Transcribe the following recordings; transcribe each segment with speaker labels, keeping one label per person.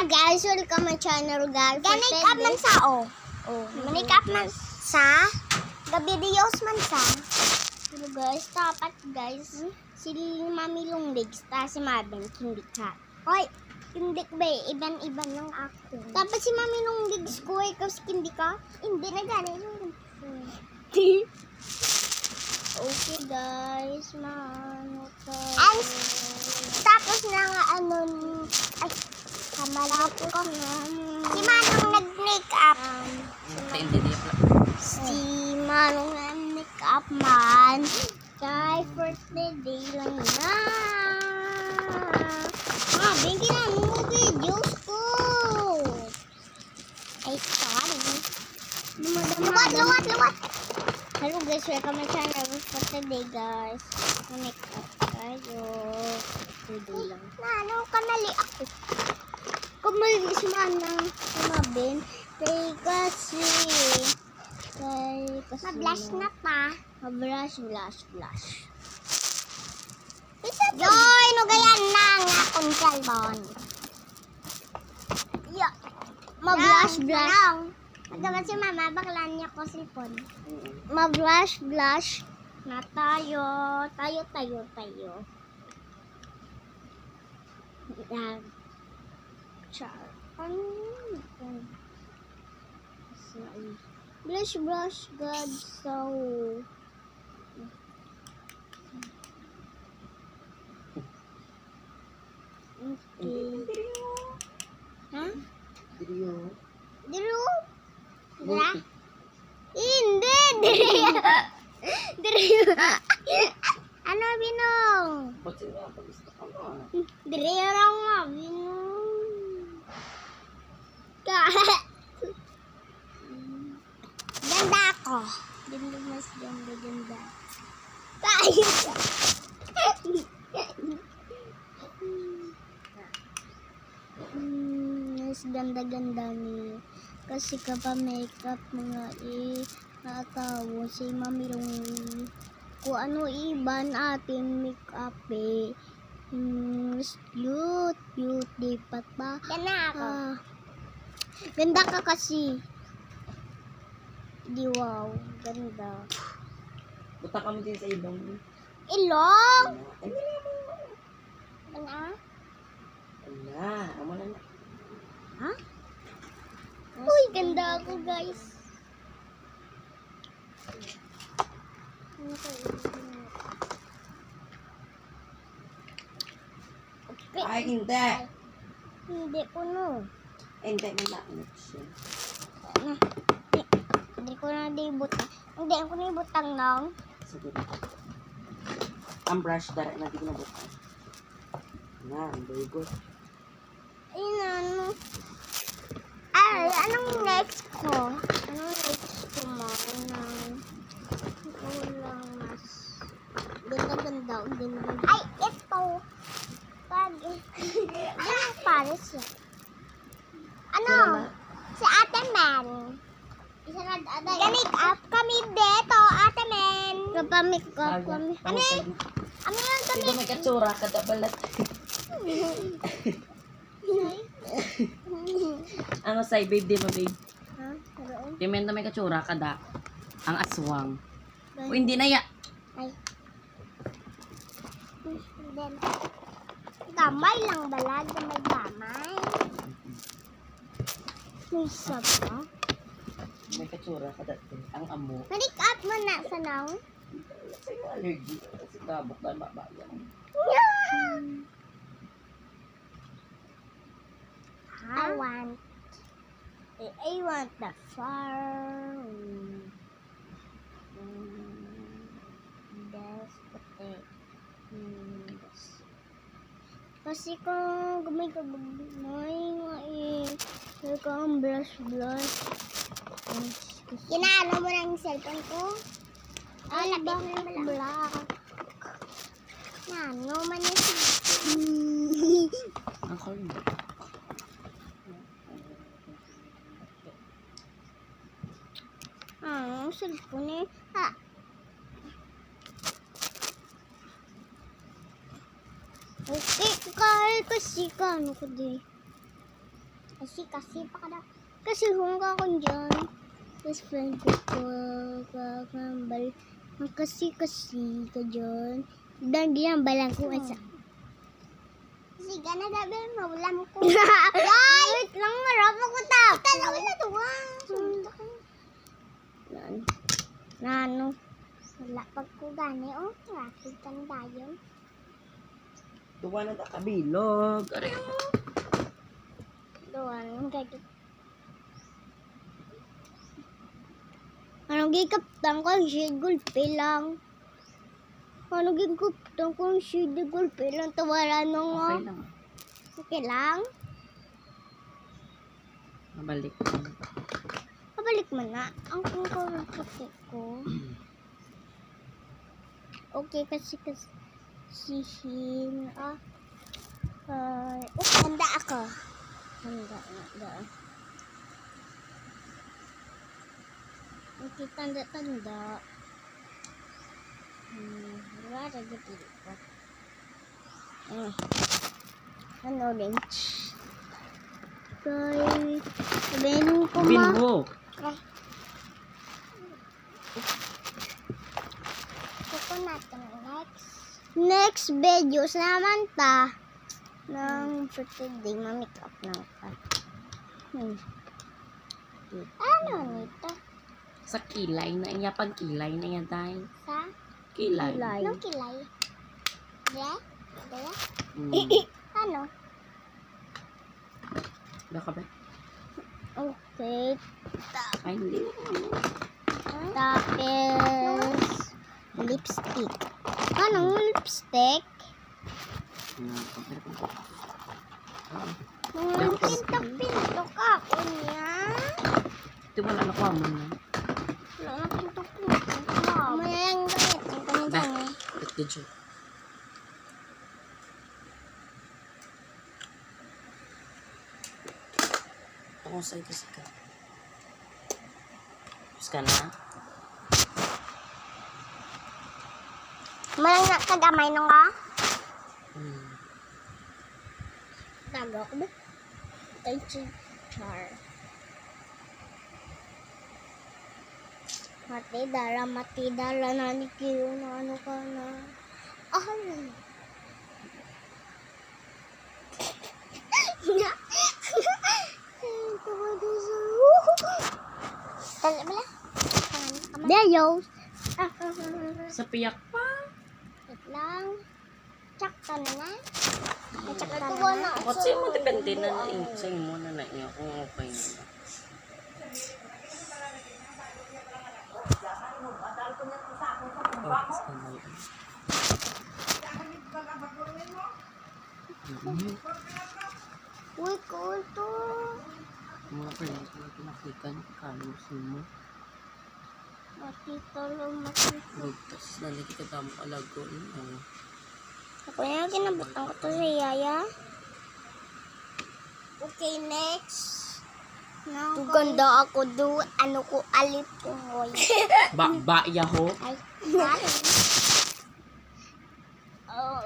Speaker 1: guys, welcome my channel guys.
Speaker 2: Ganik up man sa Manik up man sa videos man sa.
Speaker 1: Hello guys, dapat guys, si Mami Longlegs, ta si Marvin, hindi ka.
Speaker 2: Hoy, hindi ba iban-iban lang ako.
Speaker 1: Dapat si Mami Longlegs ko, ikaw si hindi ka?
Speaker 2: Hindi na gano'n.
Speaker 1: Okay guys, mano ka.
Speaker 2: And tapos na nga ay, kamalap ko. Si Manong nag-makeup.
Speaker 1: Si Manong nag-makeup man. Kay birthday day lang na. Bigyan na mo videos ko.
Speaker 2: Ay, sorry.
Speaker 1: Luwat.
Speaker 2: Luwat.
Speaker 1: Hello guys, welcome my channel for today guys. Make-up tayo. Today lang.
Speaker 2: Ano, kamali ako.
Speaker 1: Kumali si Manang sumabin. Kasi
Speaker 2: Ma-blush na pa.
Speaker 1: Blush.
Speaker 2: Yoy, nugayan na nga akong cellphone.
Speaker 1: Ma-blush.
Speaker 2: Nagawa si mama, baklaan niya ko cellphone.
Speaker 1: Ma-blush.
Speaker 2: Na tayo.
Speaker 1: Yan. Char. Blush, God, so. Okay. Ha? Diru?
Speaker 2: Dira?
Speaker 1: Hindi, Diru. Ano, Binong? Diru lang mo, Binong.
Speaker 2: Ganda ako.
Speaker 1: Ganda, mas ganda. Tayo. Mas ganda ni kasi makeup mga nakatawo si Mami Longlegs. Kung ano iban ating makeup cute di pa.
Speaker 2: Ganda ako.
Speaker 1: Ganda ka kasi. Di wow, ganda.
Speaker 3: Buta kami din sa ilong.
Speaker 2: Ilong?
Speaker 3: Ala, amo na na.
Speaker 1: Ha? Uy, ganda ako guys. Okay.
Speaker 3: Ay, hindi.
Speaker 1: Hindi ko no.
Speaker 3: Hindi na lang siya.
Speaker 1: Hindi ko na dibutang. Hindi ko na ibutang nang.
Speaker 3: Sige. Ang brush dara na di na butang. Na, very good.
Speaker 1: Ayun ano.
Speaker 2: Ay, anong next ko?
Speaker 1: Anong next ko mo? Ulang mas. Ganda.
Speaker 2: Ay, ito. Anong pares yan? Ano? Si Ate Men.
Speaker 1: Isa na aday.
Speaker 2: Ganik up kami dito, Ate Men.
Speaker 1: Kapamikap kami.
Speaker 2: Ano yan kami?
Speaker 3: Ito may katsura, kadabalat. Ano say, babe, di mo, babe?
Speaker 1: Ha? Karoon?
Speaker 3: Pimento may katsura, kada. Ang aswang. O, hindi na ya.
Speaker 1: Ay.
Speaker 2: Then, gamay lang balag, gamay.
Speaker 1: May isa pa.
Speaker 3: May katsura, kada. Ang amo.
Speaker 2: Ganik up mo na sa now.
Speaker 3: Kasi yung allergy. Kasi kabok na mabayan.
Speaker 1: I want the farm. Kasi kung gumay ka kung blush.
Speaker 2: Ginaano mo na yung cellphone ko?
Speaker 1: Ay,
Speaker 2: lapit
Speaker 1: bakit
Speaker 2: na lang.
Speaker 1: black?
Speaker 2: Nano man yung
Speaker 3: Ang corn.
Speaker 1: Ang cellphone
Speaker 2: Ha?
Speaker 1: Okay, kahit kasi ka, ano ko di.
Speaker 2: Kasi pa kada.
Speaker 1: Kasi hungga ko dyan. Best friend ko kakambal. Ang kasi ka dyan. Dan diyan balang ko asa.
Speaker 2: Kasi gana gabi maulam ko.
Speaker 1: Wait lang, marami ko ta.
Speaker 2: Talawin na tuwa.
Speaker 1: Nano.
Speaker 2: Wala pag ko gani oh. Rapid kan dayon.
Speaker 3: Duwa na ta kabilog. Aray mo.
Speaker 1: Doon, ang gagawin. Anong gikaptang ko? Shade gulpe lang. Anong gikaptang ko? Shade gulpe lang. Tawaran mo nga.
Speaker 3: Okay lang.
Speaker 1: Okay lang?
Speaker 3: Mabalik.
Speaker 1: Pabalik mo na. Ang puti ko. Okay, kasi kasihin.
Speaker 2: Handa ako.
Speaker 1: Handa. Okay, tanda. Wala na dito ko. Ano orange? Kay, sabihin ko ma.
Speaker 3: Bingo.
Speaker 2: Kuko natin next.
Speaker 1: Next videos naman ta. Ng birthday, ma-makeup lang ka.
Speaker 2: Ano nito?
Speaker 3: Sa kilay na iya pag kilay na yan tayo.
Speaker 2: Sa?
Speaker 3: Kilay.
Speaker 2: Anong kilay? Dre? Dre? Ano?
Speaker 3: Baka ba?
Speaker 1: Okay.
Speaker 3: Ay, hindi.
Speaker 1: Tapos, lipstick. Anong lipstick?
Speaker 2: Pinto ka ako niya.
Speaker 3: Ito mo na nakuha mo na.
Speaker 2: Wala na pinto-pinto ka.
Speaker 1: Mamaya yung gamit. Yung
Speaker 3: Ba?
Speaker 1: kanya
Speaker 3: Ito dyan. Ako sa'yo kasi ka. Tapos ka na?
Speaker 2: Malang nakagamay nung ka?
Speaker 1: Taga ko ba? Tay char. Mati dala na ni Kiyo na ano ka na. Ay.
Speaker 2: Dali bala.
Speaker 1: Dayos.
Speaker 3: Sa piyak pa.
Speaker 2: Wait lang. Tsakta na na. Tsakta na
Speaker 1: Natuwa
Speaker 2: na.
Speaker 1: na.
Speaker 3: Kasi mo depende na sa imo na na iyo kung okay na. Oh, sa may.
Speaker 2: Uy, cool to.
Speaker 3: Mga friends ko nakita ni Carlos mo.
Speaker 1: Makita lang makita.
Speaker 3: Ligtas na nakita tamo alago niyo.
Speaker 1: Ako yung kinabutan ko to sa yaya.
Speaker 2: Okay, next.
Speaker 1: Tuganda ako do. Ano ko alip ko hoy.
Speaker 3: Ba yaho.
Speaker 2: Ay, sorry.
Speaker 1: Oh.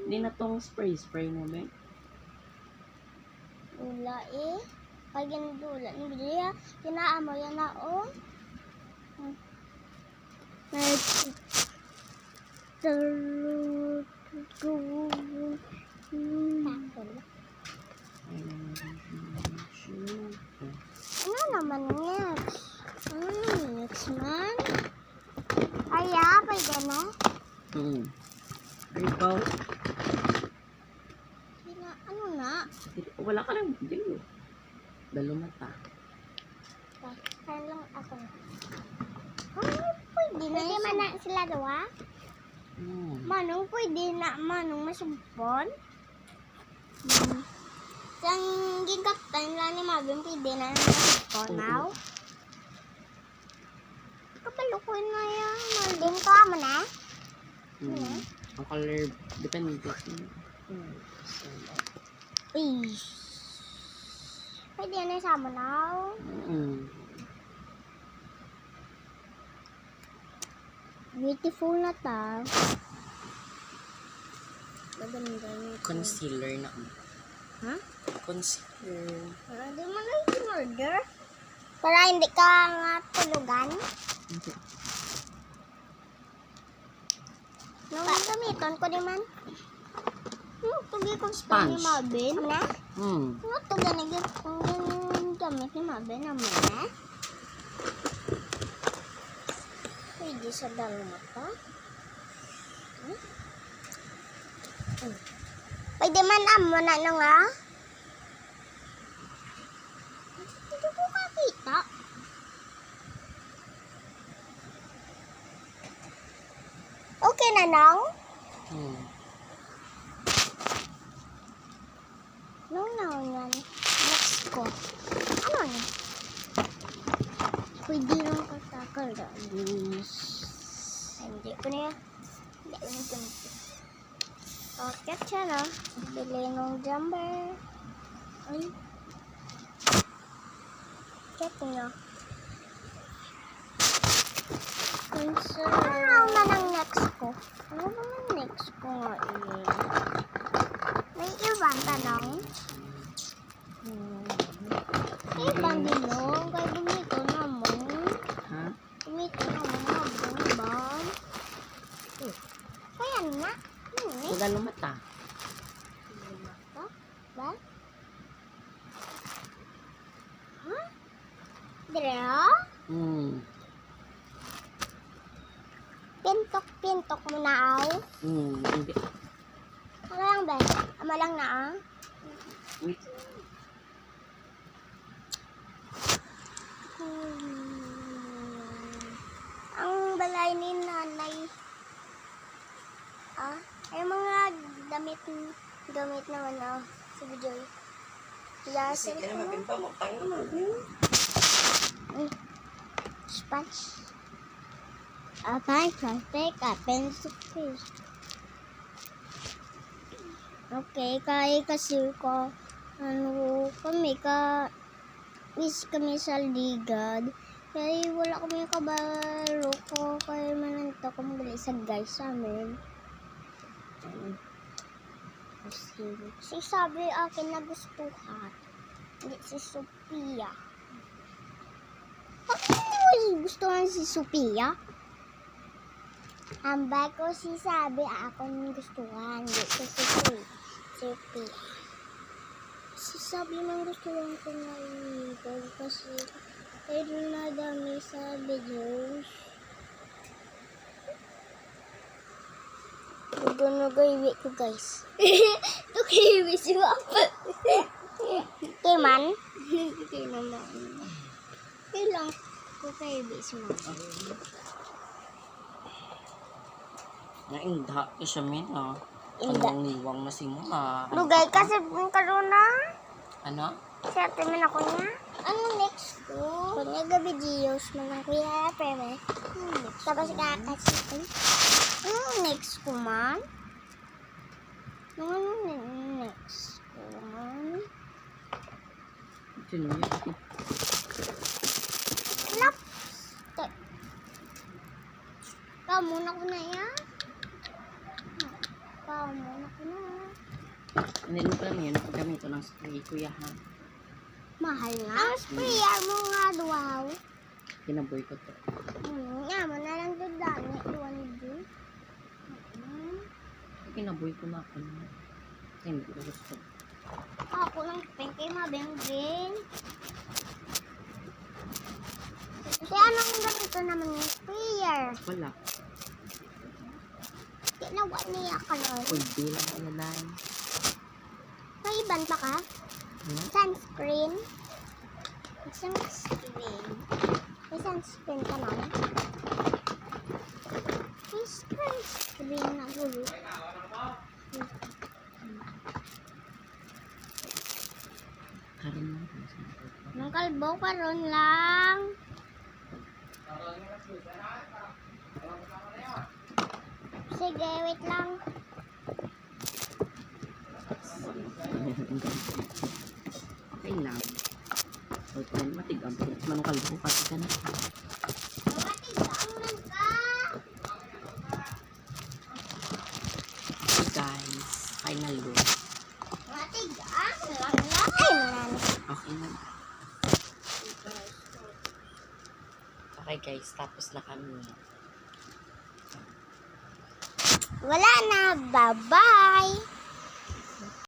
Speaker 3: Hindi na tong spray mo ba?
Speaker 1: Wala eh. Pag ginudula, hindi ya. Kinaamo yan na oh.
Speaker 2: Ano naman next?
Speaker 1: Next man.
Speaker 2: Aya, pwede na?
Speaker 3: Ikaw,
Speaker 1: Ano na?
Speaker 3: wala ka lang video. Dalo mata.
Speaker 2: Kaya lang ako na.
Speaker 1: Pwede na
Speaker 2: Pwede man na sila dawa?
Speaker 1: Manong pwede na. Manong masumpon. Sang gigaptan lang ni Mabing pwede na masumpon now. Kapalo ko na yan.
Speaker 2: Din ko mo na?
Speaker 3: Ang color, depende.
Speaker 1: Uy.
Speaker 2: Pwede na sa mo now?
Speaker 1: Beautiful na ta. Maganda yung
Speaker 3: Concealer na.
Speaker 2: Ha?
Speaker 3: Concealer.
Speaker 2: Di mo na yung order. Para hindi ka nga tulugan.
Speaker 3: Hindi.
Speaker 2: Nung gamiton ko di man. Tugi ko sa
Speaker 3: Sponge.
Speaker 2: ni Mabin. Na?
Speaker 3: Hmm.
Speaker 2: Ito ganigit kung yung gamit ni Mabin naman na. Pwede sa dalawang mata. Pwede man amo na nga. Hindi ko makita. Okay na nang?
Speaker 3: Hmm.
Speaker 2: Nung yan. Next ko. Ano yan? Pwede lang katakal doon. Hindi ko na yan. Hindi ko na gamit. Okay, siya na. Bili nung jumper. Ay. Check nyo. Ano na ang next ko? Ano naman next ko nga eh? May ibang tanong? May ibang dinong? Kaya gumito naman.
Speaker 3: Ha?
Speaker 2: Gumito naman. Habang ba? Kaya nga.
Speaker 3: Wala lumata.
Speaker 2: Ba? Huh? Dire?
Speaker 3: Hmm.
Speaker 2: Pintok mo na aw.
Speaker 3: Hmm. Hindi.
Speaker 2: Ano lang ba? Ama lang na ah.
Speaker 3: Wait.
Speaker 2: Ang balay ni nanay. Ay mga gamit naman si Bijoy. Laser ko. Sponge. Plastic, pencil case. Okay, kasi ko, miss kami sa ligad. Kaya wala kami kabalo ko, kaya mananto ko magali sa guys sa amin. Si sabi akin nagustuhan. Hindi si Sophia. Bakit mo gustuhan si Sophia? Ang bago si sabi ako gustuhan. Hindi si Sophia. Si sabi man gustuhan ko na ito kasi kaya na dami sa videos. Nagay ko guys. Ito kayo si Papa. Kiman? Kaya naman. Kailang ko kayo si Mama.
Speaker 3: Naingda ka siya min, ah.
Speaker 2: Ingda.
Speaker 3: Anong niwang na si mo, ah.
Speaker 2: Lugay kasi karoon na.
Speaker 3: Ano?
Speaker 2: Siyempre man ako niya. Ano next ko? Kunya gabi videos man ang kuya preme. Tapos kakasitin. Ano next ko man? Ano next ko man?
Speaker 3: Sino yun?
Speaker 2: Lap. Kamu na ko na yan. Kamu na ko na.
Speaker 3: Hindi ko lang yun. Napagamit ko ng spray, kuya, ha?
Speaker 2: Mahal nga. Ang sprayer mo nga duwaw.
Speaker 3: Kinaboy ko to.
Speaker 2: Nga mo na lang doon dami. Iwan doon.
Speaker 3: Kinaboy ko na ako. Hindi ko gusto.
Speaker 2: Ako ng pink kay Mabengin. Kasi anong ganito naman yung sprayer?
Speaker 3: Wala.
Speaker 2: Tinawa niya ka nun.
Speaker 3: Pwede lang na lang.
Speaker 2: May iban pa ka?
Speaker 3: Hmm?
Speaker 2: Sunscreen. Sunscreen. May sunscreen ka lang. May sunscreen na gulo.
Speaker 3: Karin lang.
Speaker 2: Nung kalbo karon lang. Sige, wait lang.
Speaker 3: Okay lang. Okay, matigam. Manong kalbo, pati ka na.
Speaker 2: Matigaan ka.
Speaker 3: Guys. Final go.
Speaker 2: Matigas lang lang. Ay, marami.
Speaker 3: Okay na. Okay guys, tapos na kami.
Speaker 2: Wala na. Bye-bye.